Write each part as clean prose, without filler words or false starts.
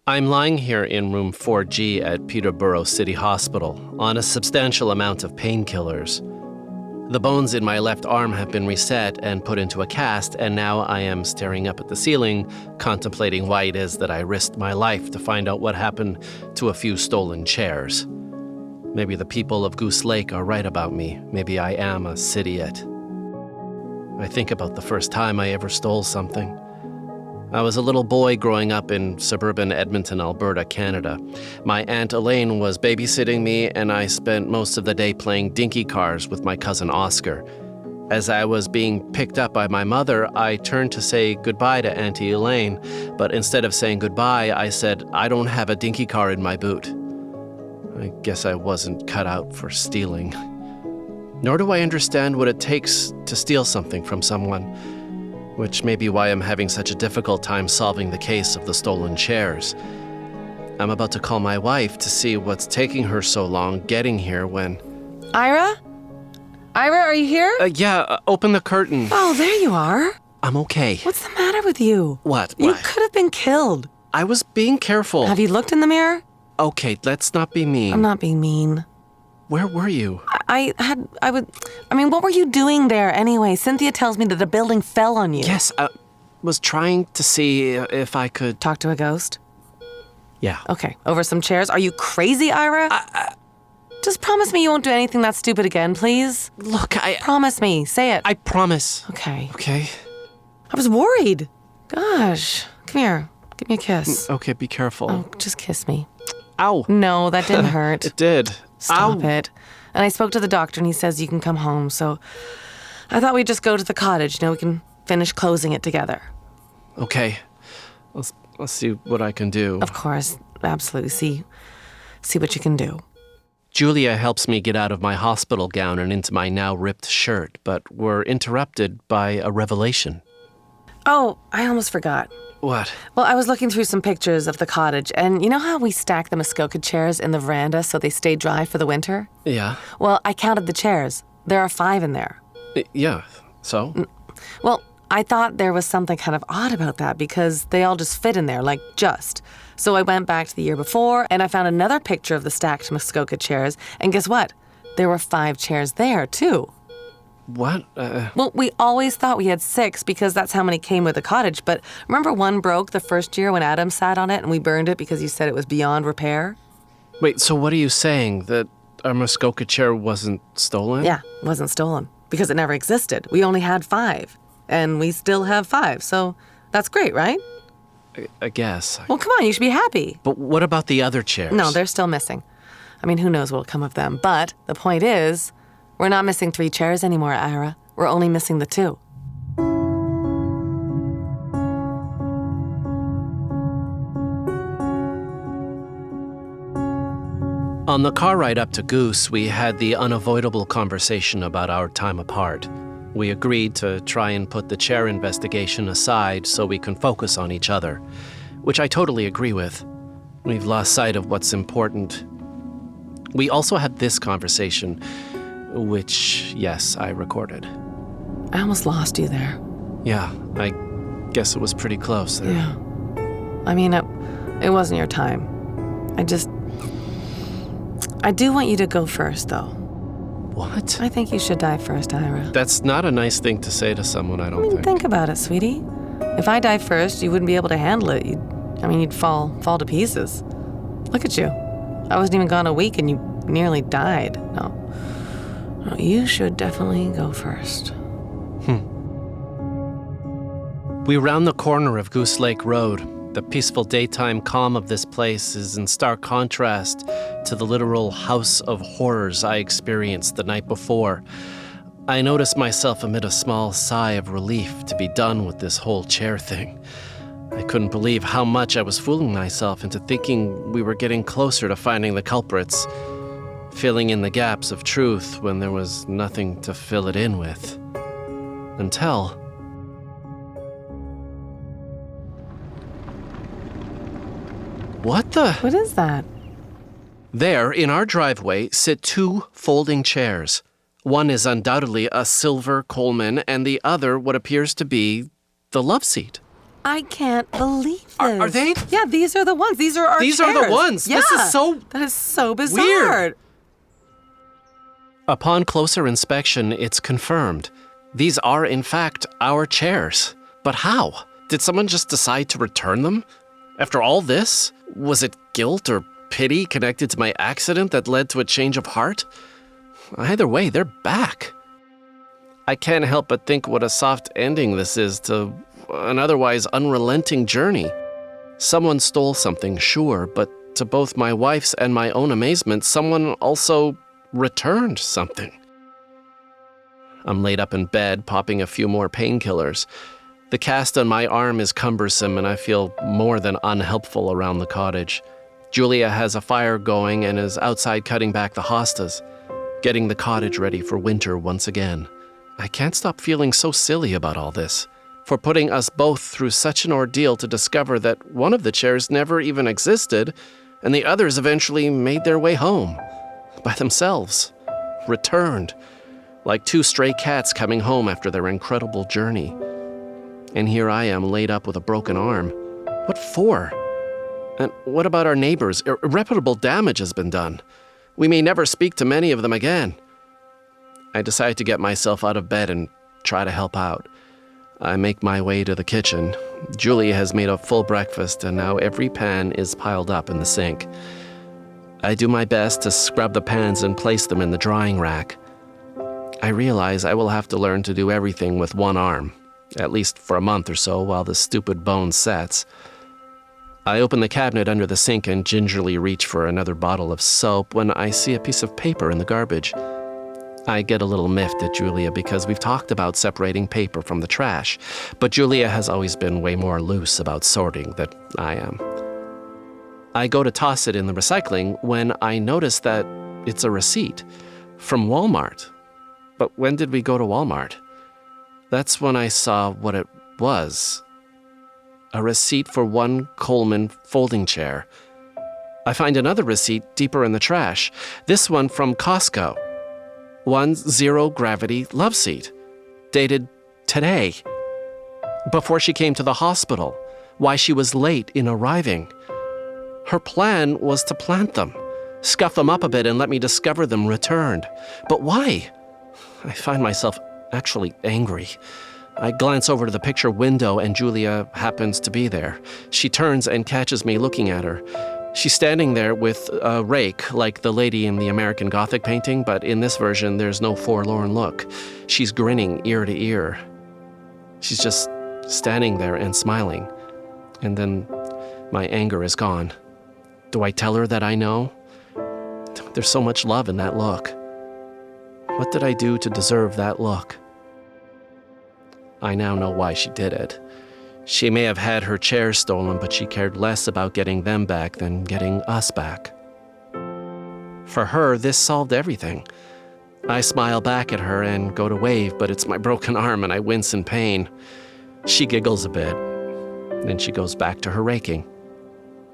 I'm lying here in room 4G at Peterborough City Hospital on a substantial amount of painkillers. The bones in my left arm have been reset and put into a cast, and now I am staring up at the ceiling, contemplating why it is that I risked my life to find out what happened to a few stolen chairs. Maybe the people of Goose Lake are right about me. Maybe I am a cityite. I think about the first time I ever stole something. I was a little boy growing up in suburban Edmonton, Alberta, Canada. My Aunt Elaine was babysitting me, and I spent most of the day playing dinky cars with my cousin Oscar. As I was being picked up by my mother, I turned to say goodbye to Auntie Elaine, but instead of saying goodbye, I said, "I don't have a dinky car in my boot." I guess I wasn't cut out for stealing. Nor do I understand what it takes to steal something from someone, which may be why I'm having such a difficult time solving the case of the stolen chairs. I'm about to call my wife to see what's taking her so long getting here when... Ira? Ira, are you here? Open the curtain. Oh, there you are. I'm okay. What's the matter with you? What? You could have been killed. I was being careful. Have you looked in the mirror? Okay, let's not be mean. I'm not being mean. Where were you? What were you doing there anyway? Cynthia tells me that the building fell on you. Yes, I was trying to see if I could... Talk to a ghost? Yeah. Okay, over some chairs. Are you crazy, Ira? Just promise me you won't do anything that stupid again, please. Look, Promise me. Say it. I promise. Okay. Okay. I was worried. Gosh. Come here. Give me a kiss. Okay, be careful. Oh, just kiss me. Ow. No, that didn't hurt. It did. Stop Ow. it. And I spoke to the doctor, and he says you can come home, so I thought we'd just go to the cottage. We can finish closing it together. Okay. I'll see what I can do. Of course. Absolutely. See what you can do. Julia helps me get out of my hospital gown and into my now ripped shirt, but we're interrupted by a revelation. Oh, I almost forgot. What? Well, I was looking through some pictures of the cottage, and you know how we stack the Muskoka chairs in the veranda so they stay dry for the winter? Yeah. Well, I counted the chairs. There are 5 in there. Yeah, so? Well, I thought there was something kind of odd about that because they all just fit in there, just. So I went back to the year before, and I found another picture of the stacked Muskoka chairs, and guess what? There were 5 chairs there, too. What? Well, we always thought we had 6 because that's how many came with the cottage, but remember one broke the first year when Adam sat on it and we burned it because you said it was beyond repair? Wait, so what are you saying? That our Muskoka chair wasn't stolen? Yeah, it wasn't stolen because it never existed. We only had 5, and we still have 5, so that's great, right? I guess. Well, come on, you should be happy. But what about the other chairs? No, they're still missing. Who knows what'll come of them, but the point is, we're not missing 3 chairs anymore, Ira. We're only missing the 2. On the car ride up to Goose, we had the unavoidable conversation about our time apart. We agreed to try and put the chair investigation aside so we can focus on each other, which I totally agree with. We've lost sight of what's important. We also had this conversation, which, yes, I recorded. I almost lost you there. Yeah, I guess it was pretty close there. Yeah. It wasn't your time. I do want you to go first, though. What? I think you should die first, Ira. That's not a nice thing to say to someone, I don't think. Think about it, sweetie. If I die first, you wouldn't be able to handle it. You'd fall to pieces. Look at you. I wasn't even gone a week and you nearly died. No, you should definitely go first. We round the corner of Goose Lake Road. The peaceful daytime calm of this place is in stark contrast to the literal house of horrors I experienced the night before. I noticed myself amid a small sigh of relief to be done with this whole chair thing. I couldn't believe how much I was fooling myself into thinking we were getting closer to finding the culprits, filling in the gaps of truth when there was nothing to fill it in with. Until... What the? What is that? There, in our driveway, sit 2 folding chairs. One is undoubtedly a silver Coleman, and the other what appears to be the love seat. I can't believe this. Are they? Yeah, these are the ones. These are our These chairs. are the ones. Yeah. This is so That is so bizarre. weird. Upon closer inspection, it's confirmed. These are, in fact, our chairs. But how? Did someone just decide to return them? After all this? Was it guilt or pity connected to my accident that led to a change of heart? Either way, they're back. I can't help but think what a soft ending this is to an otherwise unrelenting journey. Someone stole something, sure, but to both my wife's and my own amazement, someone also returned something. I'm laid up in bed, popping a few more painkillers. The cast on my arm is cumbersome, and I feel more than unhelpful around the cottage. Julia has a fire going and is outside cutting back the hostas, getting the cottage ready for winter once again. I can't stop feeling so silly about all this, for putting us both through such an ordeal to discover that one of the chairs never even existed, and the others eventually made their way home. By themselves. Returned. Like two stray cats coming home after their incredible journey. And here I am laid up with a broken arm. What for? And what about our neighbors? Irreparable damage has been done. We may never speak to many of them again. I decide to get myself out of bed and try to help out. I make my way to the kitchen. Julia has made a full breakfast, and now every pan is piled up in the sink. I do my best to scrub the pans and place them in the drying rack. I realize I will have to learn to do everything with one arm, at least for a month or so while the stupid bone sets. I open the cabinet under the sink and gingerly reach for another bottle of soap when I see a piece of paper in the garbage. I get a little miffed at Julia because we've talked about separating paper from the trash, but Julia has always been way more loose about sorting than I am. I go to toss it in the recycling when I notice that it's a receipt from Walmart. But when did we go to Walmart? That's when I saw what it was. A receipt for one Coleman folding chair. I find another receipt deeper in the trash, this one from Costco. One zero-gravity love seat, dated today, before she came to the hospital, why she was late in arriving. Her plan was to plant them, scuff them up a bit and let me discover them returned. But why? I find myself actually angry. I glance over to the picture window and Julia happens to be there. She turns and catches me looking at her. She's standing there with a rake, like the lady in the American Gothic painting, but in this version, there's no forlorn look. She's grinning ear to ear. She's just standing there and smiling. And then my anger is gone. Do I tell her that I know? There's so much love in that look. What did I do to deserve that look? I now know why she did it. She may have had her chairs stolen, but she cared less about getting them back than getting us back. For her, this solved everything. I smile back at her and go to wave, but it's my broken arm and I wince in pain. She giggles a bit, then she goes back to her raking.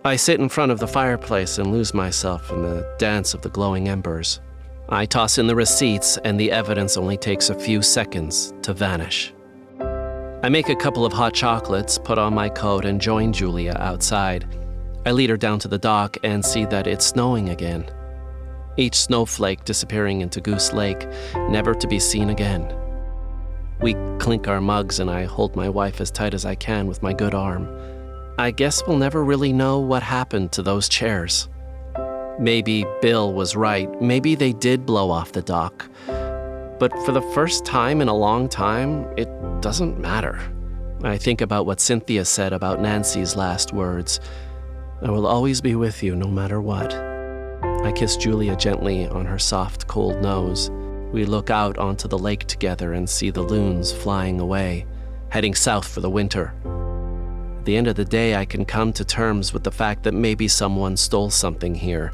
I sit in front of the fireplace and lose myself in the dance of the glowing embers. I toss in the receipts, and the evidence only takes a few seconds to vanish. I make a couple of hot chocolates, put on my coat, and join Julia outside. I lead her down to the dock and see that it's snowing again. Each snowflake disappearing into Goose Lake, never to be seen again. We clink our mugs, and I hold my wife as tight as I can with my good arm. I guess we'll never really know what happened to those chairs. Maybe Bill was right. Maybe they did blow off the dock. But for the first time in a long time, it doesn't matter. I think about what Cynthia said about Nancy's last words. I will always be with you no matter what. I kiss Julia gently on her soft, cold nose. We look out onto the lake together and see the loons flying away, heading south for the winter. At the end of the day, I can come to terms with the fact that maybe someone stole something here.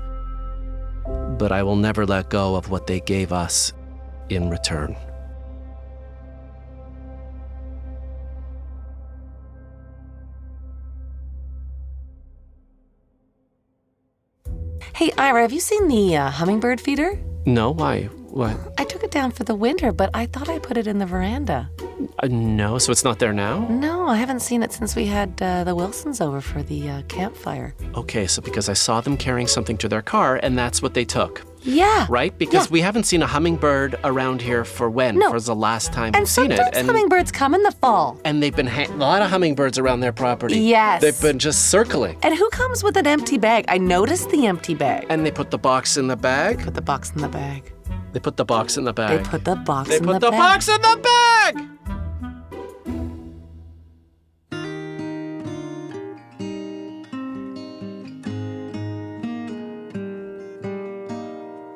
But I will never let go of what they gave us in return. Hey, Ira, have you seen the hummingbird feeder? No, why? What? I took it down for the winter, but I thought I put it in the veranda. No, so it's not there now? No, I haven't seen it since we had the Wilsons over for the campfire. Okay, so because I saw them carrying something to their car, and that's what they took. Yeah. Right? Because Yeah. we haven't seen a hummingbird around here for when? No. For the last time And we've seen it. sometimes hummingbirds come in the fall. And they've been a lot of hummingbirds around their property. Yes. They've been just circling. And who comes with an empty bag? I noticed the empty bag. And they put the box in the bag. Put the box in the bag. They put the box in the bag. They put the box They in put the the bag. box in the bag!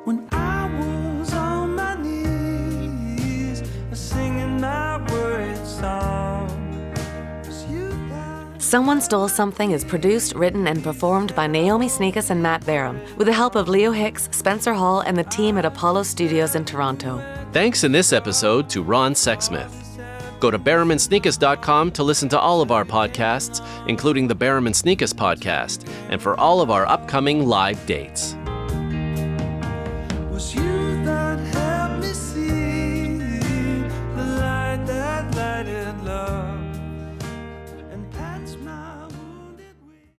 When I was on my knees, singing my worried song, 'cause you died. Someone Stole Something is produced, written, and performed by Naomi Snieckus and Matt Baram, with the help of Leo Hicks, Spencer Hall, and the team at Apollo Studios in Toronto. Thanks in this episode to Ron Sexsmith. Go to baramandnaomi.com to listen to all of our podcasts, including the Baram and Snieckus podcast, and for all of our upcoming live dates.